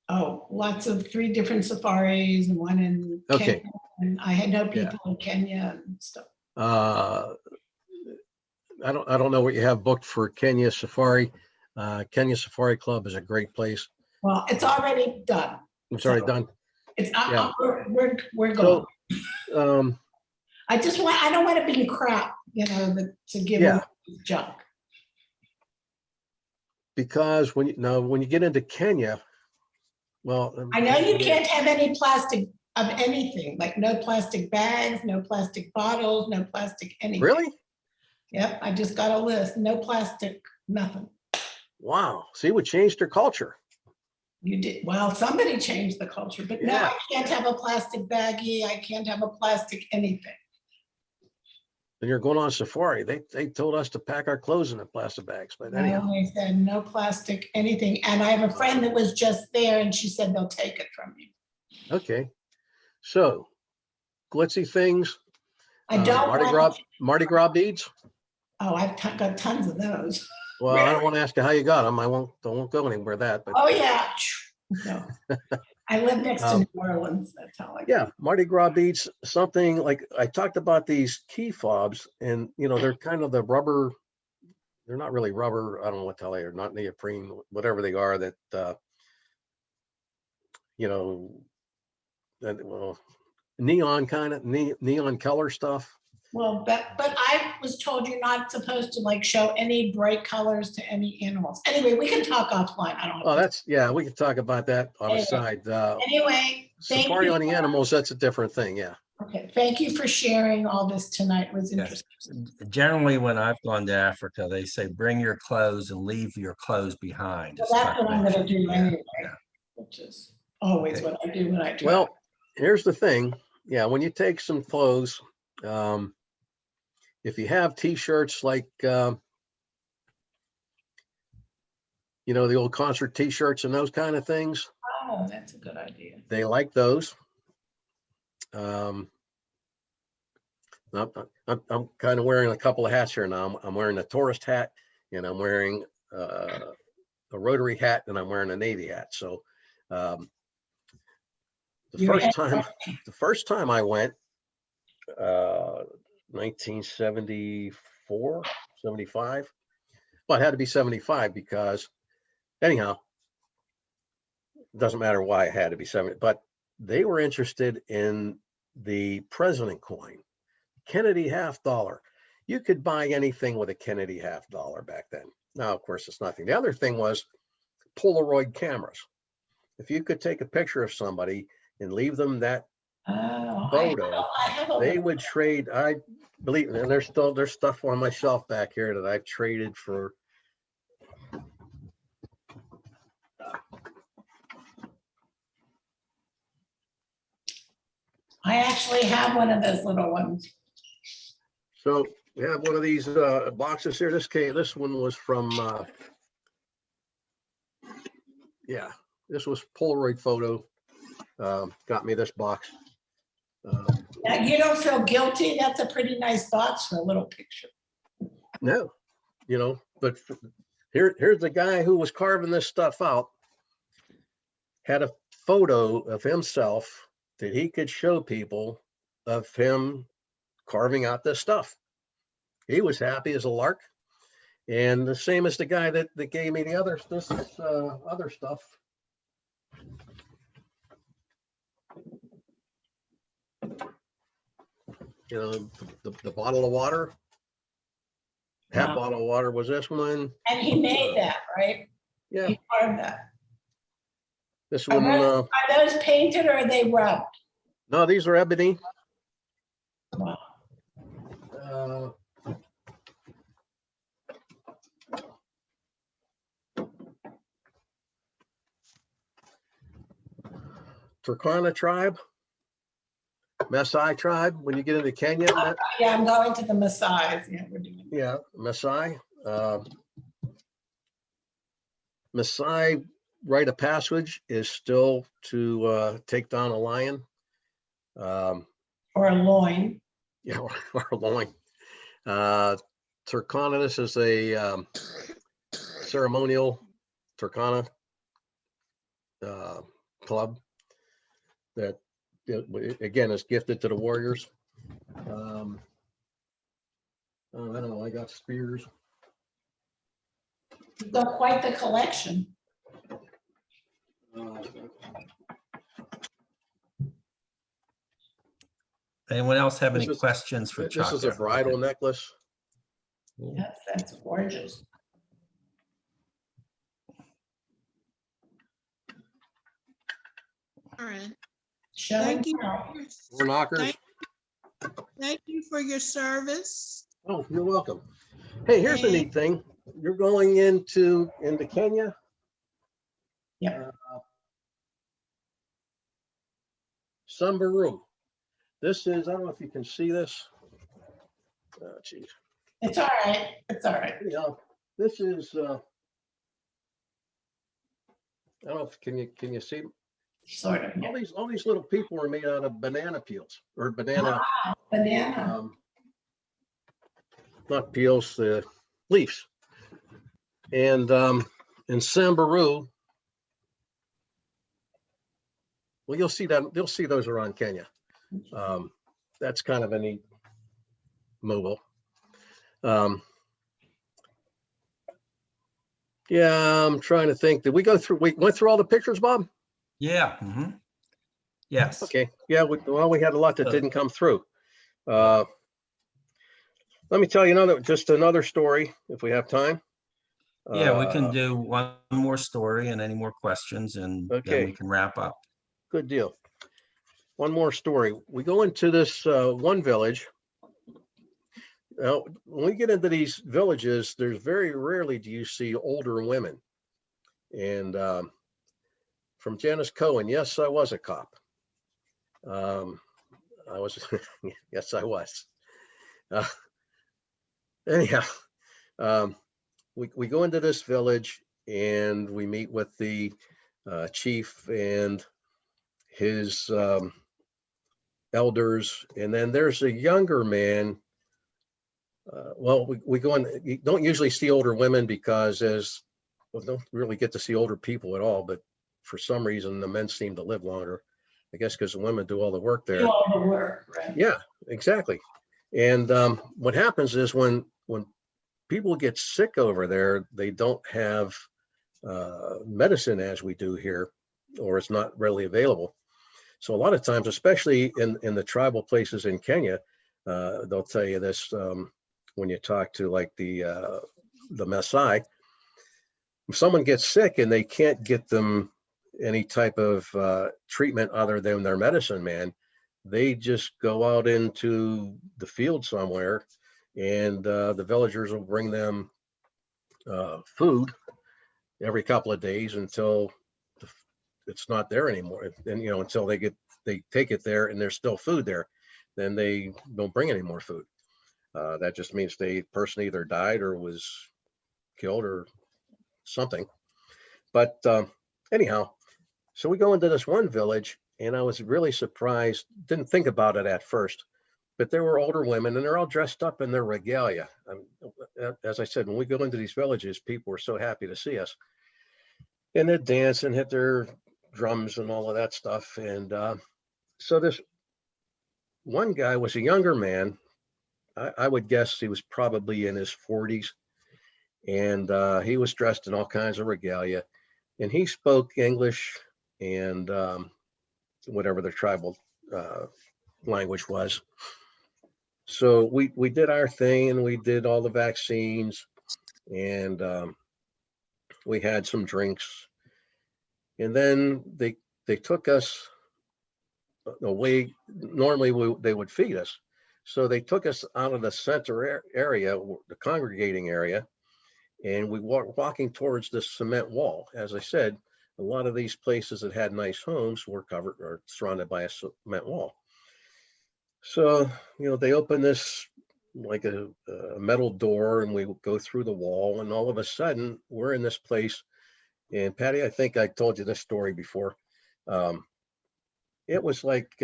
Oh, lots of 3 different safaris and one in Okay. Kenya. And I had no Yeah. people in Kenya and stuff. I don't know what you have booked for Kenya Safari. Kenya Safari Club is a great place. Well, it's already done. It's already So- done. It's Yeah. we're going. So, I don't want to be crap, to give Yeah. them junk. because when you get into Kenya, well, I know you can't have any plastic of anything, like no plastic bags, no plastic bottles, no plastic anything. Really? Yep, I just got a list, no plastic, nothing. Wow. See, we changed their culture. You did, well, somebody changed the culture, but no, Yeah. I can't have a plastic baggie, I can't have a plastic anything. And you're going on safari. They told us to pack our clothes in the plastic bags, but No, anyhow. they said no plastic, anything. And I have a friend that was just there and she said they'll take it from you. Okay. So, glitzy things. I don't Mardi Gras beads. Oh, I've got tons of those. Well, I don't want to ask you how you got them. I won't go anywhere that, but Oh, yeah. No. I live next to Um, New Orleans. That's how I. yeah, Mardi Gras beads, something like I talked about these key fobs, and they're kind of the rubber. They're not really rubber. I don't know what the hell they are, not neoprene, whatever they are. That neon kind of neon color stuff. Well, but I was told you're not supposed to show any bright colors to any animals. Anyway, we can talk offline. I don't. Oh, we can talk about that on the side. Anyway, thank Safari you. on the animals, that's a different thing. Yeah. Okay, thank you for sharing all this tonight. It was Yes. interesting. Generally, when I've gone to Africa, they say, bring your clothes and leave your clothes behind. Well, as that's Chuck what I'm gonna mentioned. do Yeah, anyway, yeah. which is always Okay. what I do when I travel. Well, here's the thing. Yeah, when you take some clothes, if you have t-shirts like, you know, the old concert t-shirts and those kind of things, Oh, that's a good idea. they like those. I'm kind of wearing a couple of hats here now. I'm wearing a tourist hat, and I'm wearing a Rotary hat, and I'm wearing a Navy hat. So the You're first time I went, 1974, 75. Well, it had to be 75 because anyhow, it doesn't matter why it had to be 70, but they were interested in the president coin, Kennedy $50. You could buy anything with a Kennedy $50 back then. Now, of course, it's nothing. The other thing was Polaroid cameras. If you could take a picture of somebody and leave them that Oh, photo, I have a they little- would trade. I believe, and there's stuff on my shelf back here that I've traded for. I actually have one of those little ones. So we have one of these boxes here. This one was from, yeah, this was Polaroid photo. Got me this box. Now, you don't feel guilty? That's a pretty nice box for a little picture. No, you know, but here's the guy who was carving this stuff out. Had a photo of himself that he could show people of him carving out this stuff. He was happy as a lark. And the same as the guy that gave me the other stuff. You know, the bottle of water. Half Wow. bottle of water was this one. And he made that, right? Yeah, He carved that. this Are one. those, are those painted or are they rubbed? No, these are ebony. Wow. Turkana tribe, Maasai tribe. When you get into Kenya, Yeah, I'm going to the Maasai. Yeah, we're doing. yeah, Maasai. Maasai rite of passage is still to take down a lion. Or a loin. Yeah, or a loin. Turkana, this is a ceremonial Turkana club that again is gifted to the warriors. I don't know, I got spears. You've got quite the collection. Anyone else have any This is- questions for Chuck? This is a bridal necklace. Yes, that's gorgeous. All right. Show and Thank you. tell. Door knockers. Thank you for your service. Oh, you're welcome. Hey, here's the neat thing. You're going into Kenya. Yep. Samburu. This is, I don't know if you can see this. Oh, geez. It's all right. It's all right. You know, this is, I don't know if, can you see? Sort of. Yeah. All these little people are made out of banana peels or banana, Banana. not peels, leaves. And in Samburu, well, you'll see those around Kenya. That's kind of a neat mobile. Yeah, I'm trying to think. Did we went through all the pictures, Bob? Yeah. Yes. Okay, yeah, we had a lot that didn't come through. Let me tell you just another story if we have time. Yeah, we can do one more story and any more questions, and then Okay. we can wrap up. Good deal. One more story. We go into this one village. Now, when we get into these villages, there's very rarely do you see older women. And from Janice Cohen, yes, I was a cop. I was, yes, I was. anyhow, we go into this village and we meet with the chief and his elders, and then there's a younger man. Well, we go in, you don't usually see older women because don't really get to see older people at all, but for some reason the men seem to live longer. I guess because the women do all the work there. Do all the work, right? Yeah, exactly. And what happens is when people get sick over there, they don't have medicine as we do here, or it's not readily available. So a lot of times, especially in the tribal places in Kenya, they'll tell you this when you talk to like the Maasai. If someone gets sick and they can't get them any type of treatment other than their medicine man, they just go out into the field somewhere, and the villagers will bring them food every couple of days until it's not there anymore. And until they take it there and there's still food there, then they don't bring any more food. That just means the person either died or was killed or something. But anyhow, so we go into this one village, and I was really surprised, didn't think about it at first, but there were older women and they're all dressed up in their regalia. As I said, when we go into these villages, people were so happy to see us. And they'd dance and hit their drums and all of that stuff. And so this one guy was a younger man. I would guess he was probably in his 40s. And he was dressed in all kinds of regalia. And he spoke English and whatever the tribal language was. So we did our thing, and we did all the vaccines, and we had some drinks. And then they took us away. Normally they would feed us. So they took us out of the center area, the congregating area, and we were walking towards this cement wall. As I said, a lot of these places that had nice homes were covered or surrounded by a cement wall. So, they open this like a metal door, and we go through the wall, and all of a sudden we're in this place. And Patty, I think I told you this story before. It was like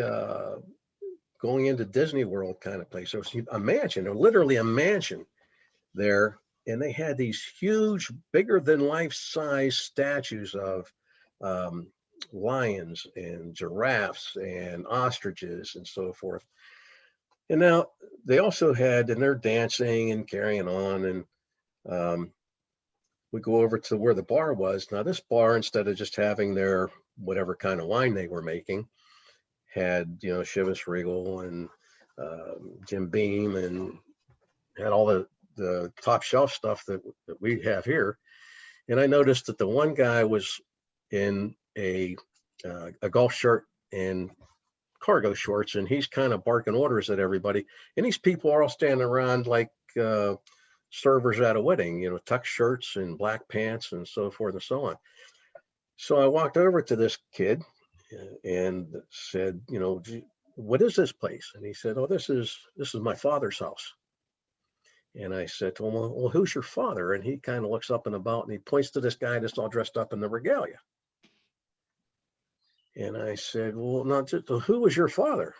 going into Disney World kind of place. It was a mansion, or literally a mansion there. And they had these huge, bigger than life-size statues of lions and giraffes and ostriches and so forth. And now they also had, and they're dancing and carrying on. And we go over to where the bar was. Now this bar, instead of just having their whatever kind of wine they were making, had, Chivas Regal and Jim Beam, and had all the top shelf stuff that we have here. And I noticed that the one guy was in a golf shirt and cargo shorts, and he's kind of barking orders at everybody. And these people are all standing around like servers at a wedding, tuck shirts and black pants and so forth and so on. So I walked over to this kid and said, what is this place? And he said, oh, this is my father's house. And I said to him, well, who's your father? And he kind of looks up and about, and he points to this guy that's all dressed up in the regalia. And I said, well, not just, who was your father?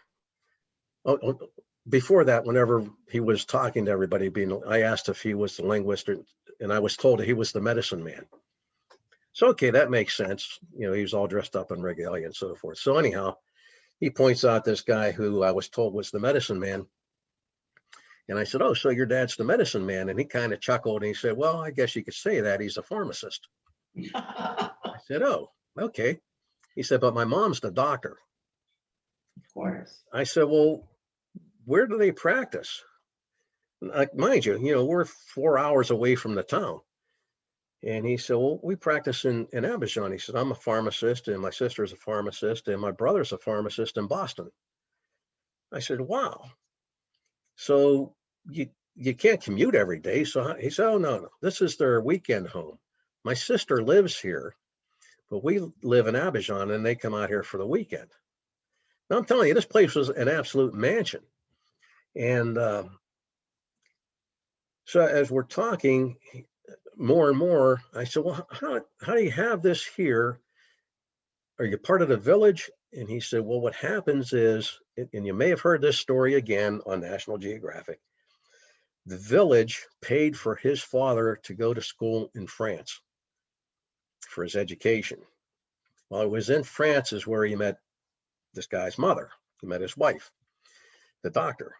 Oh, before that, whenever he was talking to everybody, I asked if he was the linguist, and I was told that he was the medicine man. So, okay, that makes sense. He was all dressed up in regalia and so forth. So anyhow, he points out this guy who I was told was the medicine man. And I said, oh, so your dad's the medicine man? And he kind of chuckled, and he said, well, I guess you could say that. He's a pharmacist. I said, oh, okay. He said, but my mom's the doctor. Of course. I said, well, where do they practice? Like, mind you, we're 4 hours away from the town. And he said, well, we practice in Abidjan. He said, I'm a pharmacist, and my sister's a pharmacist, and my brother's a pharmacist in Boston. I said, wow. So you can't commute every day. So he said, oh, no, this is their weekend home. My sister lives here, but we live in Abidjan, and they come out here for the weekend. Now, I'm telling you, this place was an absolute mansion. And So as we're talking more and more, I said, well, how do you have this here? Are you part of the village? And he said, well, what happens is, and you may have heard this story again on National Geographic, the village paid for his father to go to school in France for his education. While he was in France is where he met this guy's mother. He met his wife, the doctor.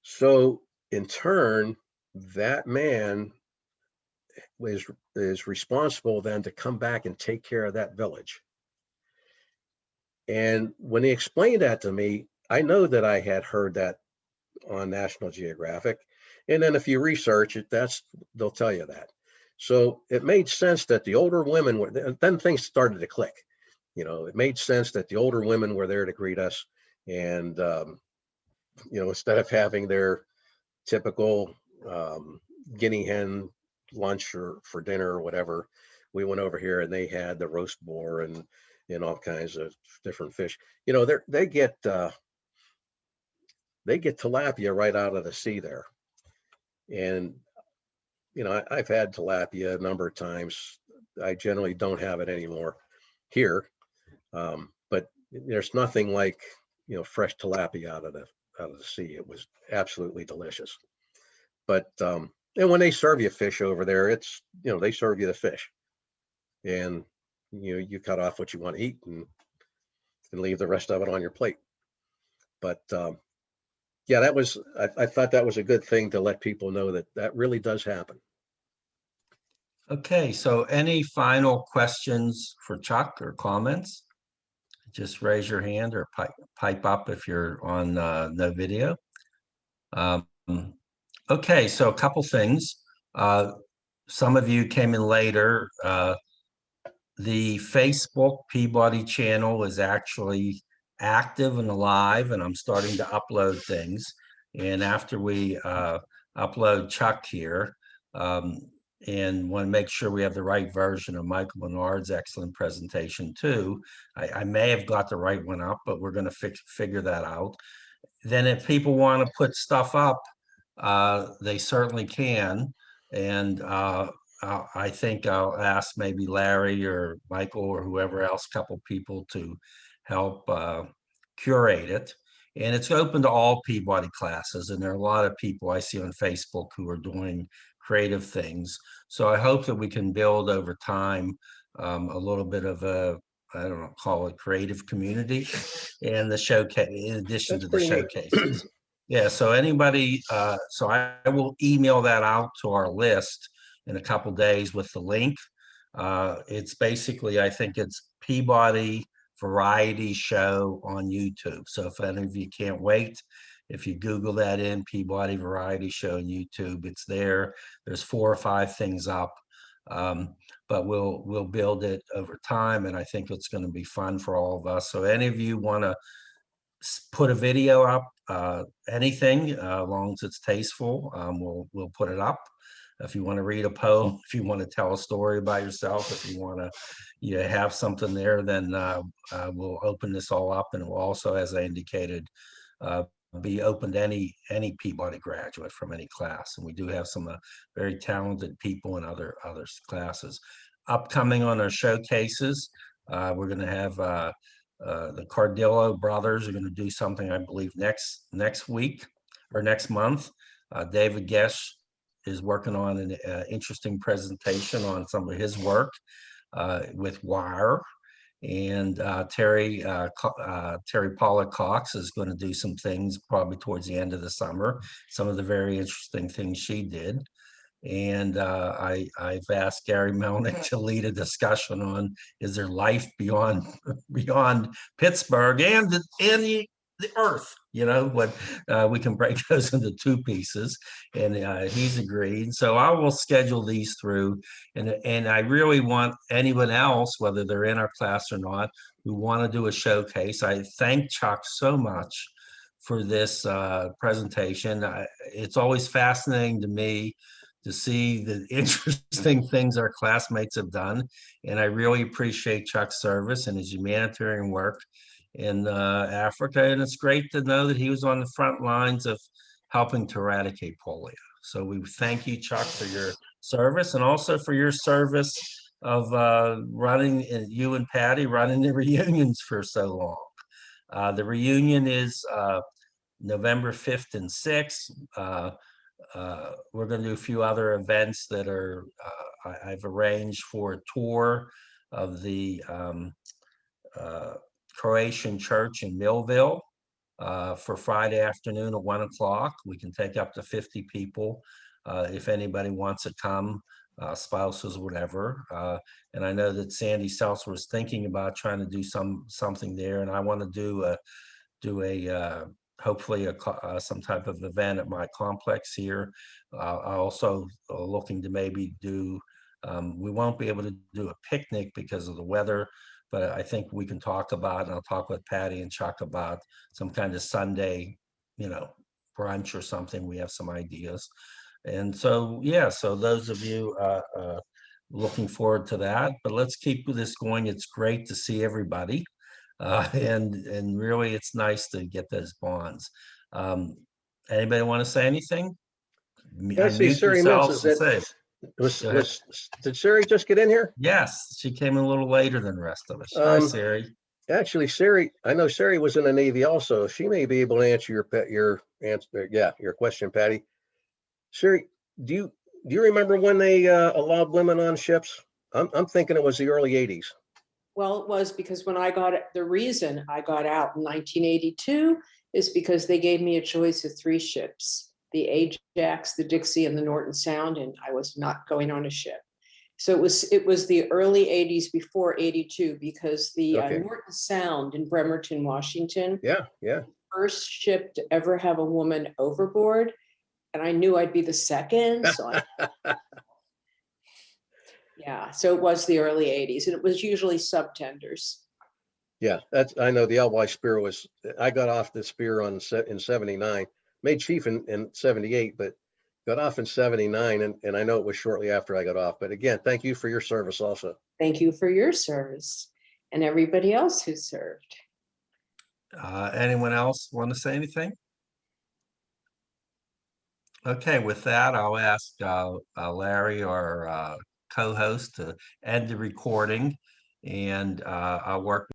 So in turn, that man is responsible then to come back and take care of that village. And when he explained that to me, I know that I had heard that on National Geographic. And then if you research it, they'll tell you that. So it made sense that the older women were, then things started to click. You know, it made sense that the older women were there to greet us. And, you know, instead of having their typical guinea hen lunch or for dinner or whatever, we went over here and they had the roast boar and all kinds of different fish. You know, they get tilapia right out of the sea there. And, you know, I've had tilapia a number of times. I generally don't have it anymore here. But there's nothing like, you know, fresh tilapia out of the sea. It was absolutely delicious. But, and when they serve you fish over there, it's, you know, they serve you the fish and, you know, you cut off what you want to eat and leave the rest of it on your plate. But, yeah, that was, I thought that was a good thing to let people know that really does happen. Okay, so any final questions for Chuck or comments? Just raise your hand or pipe up if you're on no video. Okay, so a couple things. Some of you came in later. The Facebook Peabody channel is actually active and alive, and I'm starting to upload things. And after we upload Chuck here, and want to make sure we have the right version of Michael Menard's excellent presentation too. I may have got the right one up, but we're going to figure that out. Then if people want to put stuff up, they certainly can. And I think I'll ask maybe Larry or Michael or whoever else, couple people to help curate it. And it's open to all Peabody classes. And there are a lot of people I see on Facebook who are doing creative things. So I hope that we can build over time a little bit of a, I don't know, call it creative community and the showcase, in addition to the showcases. Yeah, so anybody, so I will email that out to our list in a couple days with the link. It's basically, I think it's Peabody Variety Show on YouTube. So if any of you can't wait, if you Google that in, Peabody Variety Show on YouTube, it's there. There's 4 or 5 things up, but we'll build it over time, and I think it's going to be fun for all of us. So any of you want to put a video up, anything, as long as it's tasteful, we'll put it up. If you want to read a poem, if you want to tell a story about yourself, if you want to have something there, then we'll open this all up, and we'll also, as I indicated, be open to any Peabody graduate from any class. And we do have some very talented people in other classes. Upcoming on our showcases, we're going to have the Cardillo brothers are going to do something, I believe, next week or next month. David Gesh is working on an interesting presentation on some of his work with wire. And Terry Pollock Cox is going to do some things probably towards the end of the summer, some of the very interesting things she did. And I've asked Gary Melnick to lead a discussion on, is there life beyond Pittsburgh and the earth? You know, what we can break those into 2 pieces, and he's agreed. So I will schedule these through, and I really want anyone else, whether they're in our class or not, who want to do a showcase. I thank Chuck so much for this presentation. It's always fascinating to me to see the interesting things our classmates have done. And I really appreciate Chuck's service and his humanitarian work in Africa. And it's great to know that he was on the front lines of helping to eradicate polio. So we thank you, Chuck, for your service and also for your service of running, you and Patty running the reunions for so long. The reunion is November 5th and 6th. We're going to do a few other events that are, I've arranged for a tour of the Croatian church in Millville for Friday afternoon at 1 o'clock. We can take up to 50 people if anybody wants to come, spouses, whatever. And I know that Sandy Seltzer was thinking about trying to do something there, and I want to do a hopefully some type of event at my complex here. I also looking to maybe do, we won't be able to do a picnic because of the weather, but I think we can talk about, and I'll talk with Patty and Chuck about some kind of Sunday, brunch or something. We have some ideas. And so, yeah, so those of you looking forward to that, but let's keep this going. It's great to see everybody. And really, it's nice to get those bonds. Anybody want to say anything? I see Unmute Siri yourselves mentions and that. say. Go ahead. Did Siri just get in here? Yes, she came in a little later than the rest of us. Hi, Um, Siri. Actually, Siri, I know Siri was in the Navy also. She may be able to answer your answer. Yeah, your question, Patty. Siri, do you remember when they allowed women on ships? I'm thinking it was the early 80s. Well, it was because the reason I got out in 1982 is because they gave me a choice of 3 ships, the Ajax, the Dixie, and the Norton Sound, and I was not going on a ship. So it was the early 80s before 82 because the Okay. Norton Sound in Bremerton, Washington, Yeah. first ship to ever have a woman overboard, and I knew I'd be the second. So yeah, so it was the early 80s, and it was usually subtenders. Yeah, I know the LY Spear was, I got off the Spear in 79, made chief in 78, but got off in 79. And I know it was shortly after I got off. But again, thank you for your service also. Thank you for your service and everybody else who served. Anyone else want to say anything? Okay, with that, I'll ask Larry, our co-host, to end the recording, and I'll work